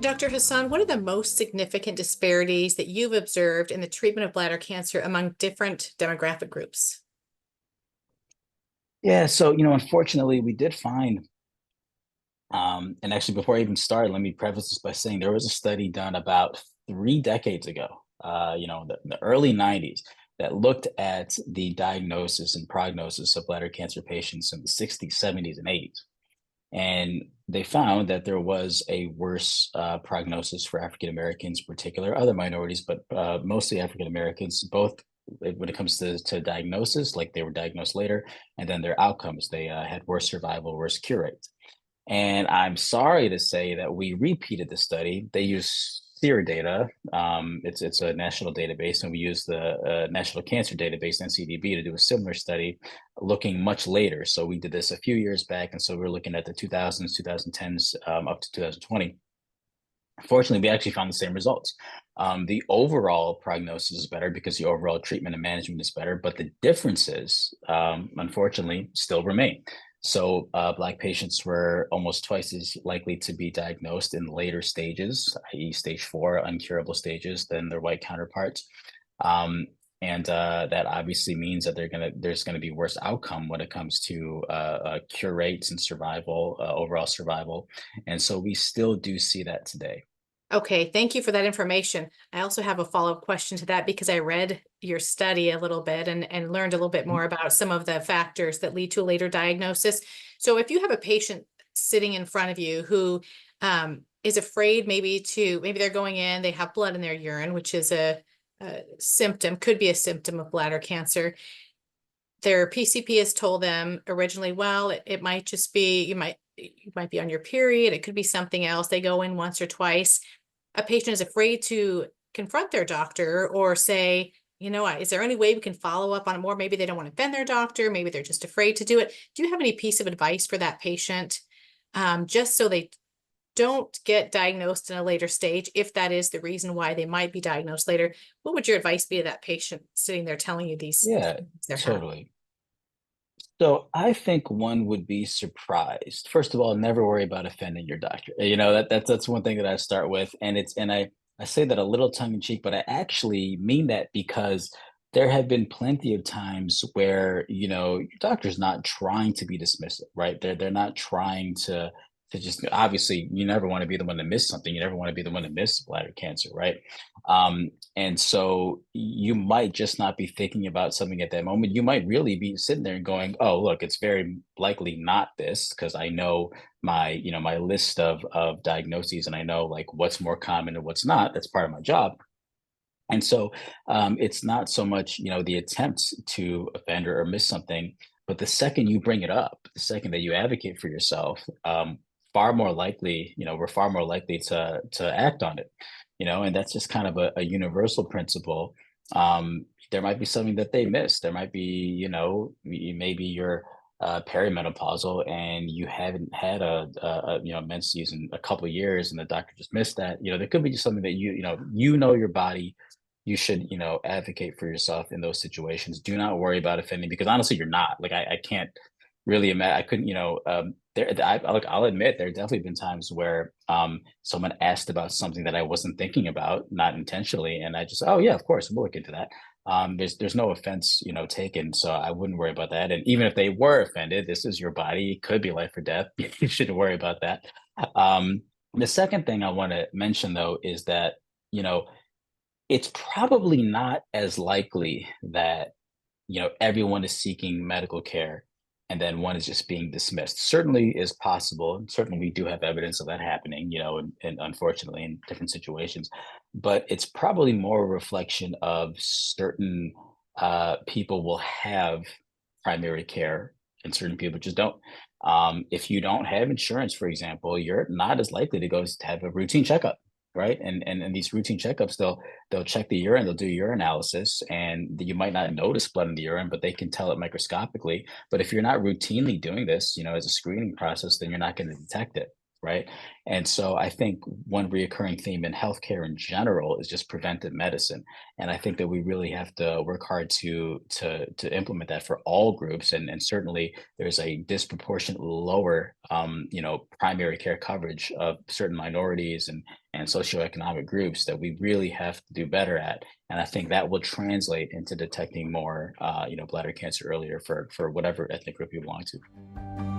Dr. Hassan, what are the most significant disparities that you've observed in the treatment of bladder cancer among different demographic groups? Yeah, so unfortunately, we did find, and actually, before I even start, let me preface this by saying there was a study done about 3 decades ago, the early '90s, that looked at the diagnosis and prognosis of bladder cancer patients in the '60s, '70s, and '80s, and they found that there was a worse prognosis for African Americans, in particular, other minorities, but mostly African Americans, both when it comes to diagnosis, like they were diagnosed later, and then their outcomes. They had worse survival, worse cure rates. And I'm sorry to say that we repeated the study. They use SEER data. It's a national database, and we use the National Cancer Database (NCDB) to do a similar study, looking much later. So we did this a few years back, and so we're looking at the 2000s, 2010s, up to 2020. Fortunately, we actually found the same results. The overall prognosis is better because the overall treatment and management is better, but the differences, unfortunately, still remain. So, Black patients were almost twice as likely to be diagnosed in later stages, i.e., stage four, uncurable stages, than their white counterparts. And that obviously means that there's gonna be worse outcome when it comes to cure rates and survival, overall survival. And so we still do see that today. Okay, thank you for that information. I also have a follow-up question to that because I read your study a little bit and learned a little bit more about some of the factors that lead to a later diagnosis. So if you have a patient sitting in front of you who is afraid maybe they're going in, they have blood in their urine, which is a symptom, could be a symptom of bladder cancer. Their PCP has told them originally, well, it might just be, you might be on your period. It could be something else. They go in once or twice. A patient is afraid to confront their doctor or say, is there any way we can follow up on it more? Maybe they don't want to offend their doctor. Maybe they're just afraid to do it. Do you have any piece of advice for that patient? Just so they don't get diagnosed in a later stage, if that is the reason why they might be diagnosed later, what would your advice be to that patient sitting there telling you these Yeah, things they're having? totally. So I think one would be surprised. First of all, never worry about offending your doctor. That's one thing that I start with, and I say that a little tongue in cheek, but I actually mean that because there have been plenty of times where your doctor's not trying to be dismissive, right? They're not trying to just, obviously, you never want to be the one to miss something. You never want to be the one to miss bladder cancer, right? And so you might just not be thinking about something at that moment. You might really be sitting there and going, "Oh, look, it's very likely not this," because I know my list of diagnoses, and I know like what's more common and what's not. That's part of my job. And so it's not so much the attempt to offend or miss something, but the second you bring it up, the second that you advocate for yourself, far more likely, we're far more likely to act on it. And that's just kind of a universal principle. There might be something that they missed. There might be, maybe you're perimenopausal and you haven't had a menses in a couple of years, and the doctor just missed that. There could be just something that you know your body. You should advocate for yourself in those situations. Do not worry about offending, because honestly, you're not. Like I can't really imagine. I couldn't. I'll admit there have definitely been times where someone asked about something that I wasn't thinking about, not intentionally, and I just, oh yeah, of course, we'll look into that. There's no offense, taken, so I wouldn't worry about that. And even if they were offended, this is your body; it could be life or death. You shouldn't worry about that. The second thing I want to mention, though, is that you know it's probably not as likely that everyone is seeking medical care and then one is just being dismissed. Certainly is possible, and certainly we do have evidence of that happening, and unfortunately in different situations. But it's probably more a reflection of certain people will have primary care and certain people just don't. If you don't have insurance, for example, you're not as likely to go to have a routine checkup, right? And these routine checkups, they'll check the urine, they'll do urinalysis, and you might not notice blood in the urine, but they can tell it microscopically. But if you're not routinely doing this, as a screening process, then you're not going to detect it, right? And so I think one reoccurring theme in healthcare in general is just preventive medicine. And I think that we really have to work hard to implement that for all groups. And certainly there's a disproportionate lower primary care coverage of certain minorities and socioeconomic groups that we really have to do better at. And I think that will translate into detecting more bladder cancer earlier for whatever ethnic group you belong to.